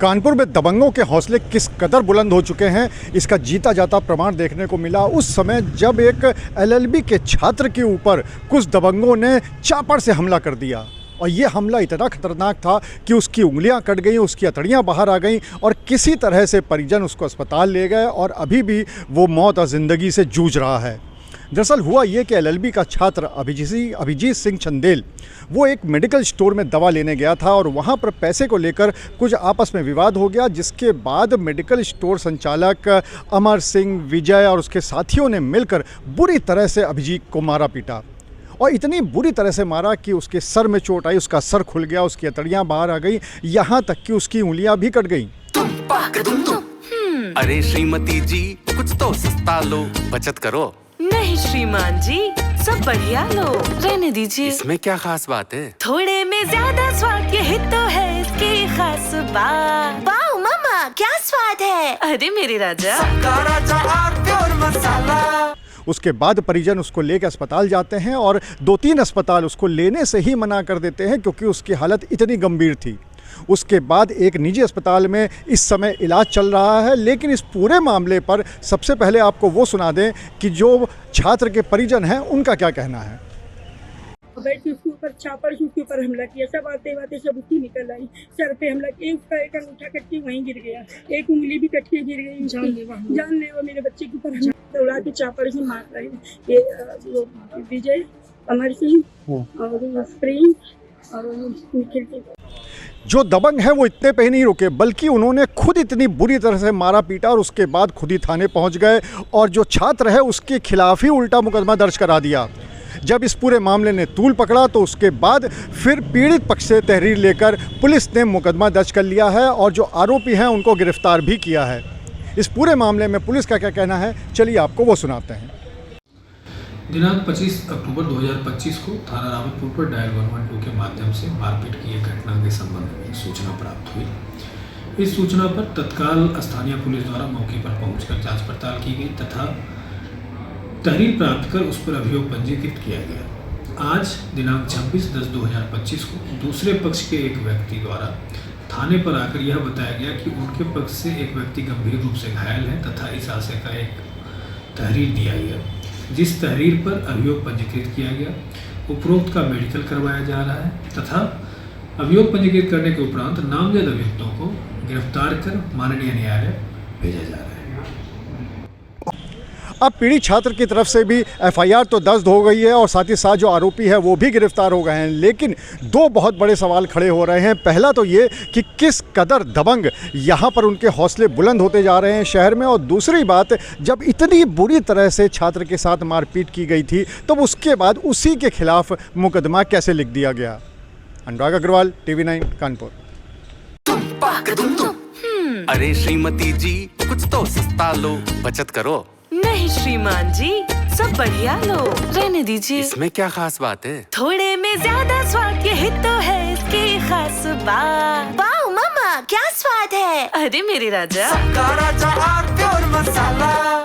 कानपुर में दबंगों के हौसले किस कदर बुलंद हो चुके हैं, इसका जीता जाता प्रमाण देखने को मिला उस समय जब एक एलएलबी के छात्र के ऊपर कुछ दबंगों ने चापड़ से हमला कर दिया। और ये हमला इतना खतरनाक था कि उसकी उंगलियां कट गईं, उसकी अतड़ियां बाहर आ गईं और किसी तरह से परिजन उसको अस्पताल ले गए और अभी भी वो मौत और ज़िंदगी से जूझ रहा है। दरअसल हुआ ये कि एलएलबी का छात्र अभिजीत सिंह चंदेल वो एक मेडिकल स्टोर में दवा लेने गया था और वहाँ पर पैसे को लेकर कुछ आपस में विवाद हो गया, जिसके बाद मेडिकल स्टोर संचालक अमर सिंह, विजय और उसके साथियों ने मिलकर बुरी तरह से अभिजीत को मारा पीटा और इतनी बुरी तरह से मारा कि उसके सर में चोट आई, उसका सर खुल गया, उसकी अतड़ियाँ बाहर आ गई, यहाँ तक कि उसकी उंगलियाँ भी कट गईं। अरे श्रीमती जी, कुछ तो सस्ता लो, बचत करो। नहीं श्रीमान जी, सब बढ़िया लो, रहने दीजिए। इसमें क्या खास बात है? थोड़े में ज्यादा स्वाद, यही तो है इसकी खास बात। वाओ मामा, क्या स्वाद है। अरे मेरे राजा, प्योर मसाला। उसके बाद परिजन उसको लेकर अस्पताल जाते हैं और 2-3 अस्पताल उसको लेने से ही मना कर देते हैं क्योंकि उसकी हालत इतनी गंभीर थी। उसके बाद एक निजी अस्पताल में इस समय इलाज चल रहा है। लेकिन इस पूरे मामले पर सबसे पहले आपको वो सुना दें कि जो छात्र के परिजन हैं उनका क्या कहना है। बैठ उसके ऊपर चापड़ से उसके ऊपर हमला किया, सब आते बातें सब उसकी निकल आई, सर पे हमला किया, उसका एक अंगूठा कट के वहीं गिर गया, एक उंगली भी कट के गिर गई, जानलेवा मेरे बच्चे के ऊपर उड़ा के चापड़ से मार रहे हैं। ये विजय, अमर सिंह और प्रेम और निखिल। जो दबंग है वो इतने पे ही नहीं रुके, बल्कि उन्होंने खुद इतनी बुरी तरह से मारा पीटा और उसके बाद खुद ही थाने पहुंच गए और जो छात्र है उसके खिलाफ ही उल्टा मुकदमा दर्ज करा दिया। जब इस पूरे मामले ने तूल पकड़ा तो उसके बाद फिर पीड़ित पक्ष से तहरीर लेकर पुलिस ने मुकदमा दर्ज कर लिया है और जो आरोपी हैं उनको गिरफ्तार भी किया है। इस पूरे मामले में पुलिस का क्या कहना है, चलिए आपको वो सुनाते हैं। दिनांक 25 अक्टूबर 2025 को थाना रावतपुर पर डायल 112 के माध्यम से मारपीट की एक घटना के संबंध में सूचना प्राप्त हुई। इस सूचना पर तत्काल स्थानीय पुलिस द्वारा मौके पर पहुंचकर जांच पड़ताल की गई तथा तहरीर प्राप्त कर उस पर अभियोग पंजीकृत किया गया। आज दिनांक 26/10/2025 को दूसरे पक्ष के एक व्यक्ति द्वारा थाने पर आकर यह बताया गया कि उनके पक्ष से एक व्यक्ति गंभीर रूप से घायल है तथा इस आशय का एक तहरीर दिया गया, जिस तहरीर पर अभियोग पंजीकृत किया गया। उपरोक्त का मेडिकल करवाया जा रहा है तथा अभियोग पंजीकृत करने के उपरांत नामजद अभियुक्तों को गिरफ्तार कर माननीय न्यायालय भेजा जा रहा है। अब पीड़ित छात्र की तरफ से भी एफआईआर तो दर्ज हो गई है और साथ ही साथ जो आरोपी है वो भी गिरफ्तार हो गए हैं। लेकिन दो बहुत बड़े सवाल खड़े हो रहे हैं। पहला तो ये कि किस कदर दबंग यहाँ पर उनके हौसले बुलंद होते जा रहे हैं शहर में, और दूसरी बात, जब इतनी बुरी तरह से छात्र के साथ मारपीट की गई थी तो उसके बाद उसी के खिलाफ मुकदमा कैसे लिख दिया गया। अनुराग अग्रवाल, TV9 कानपुर। अरे श्रीमती जी, कुछ तो सस्ता लो, बचत करो। नहीं श्रीमान जी, सब बढ़िया लो, रहने दीजिए। इसमें क्या खास बात है? थोड़े में ज्यादा स्वाद, यही तो है इसकी खास बात। वाओ मामा, क्या स्वाद है। अरे मेरे राजा, प्योर मसाला।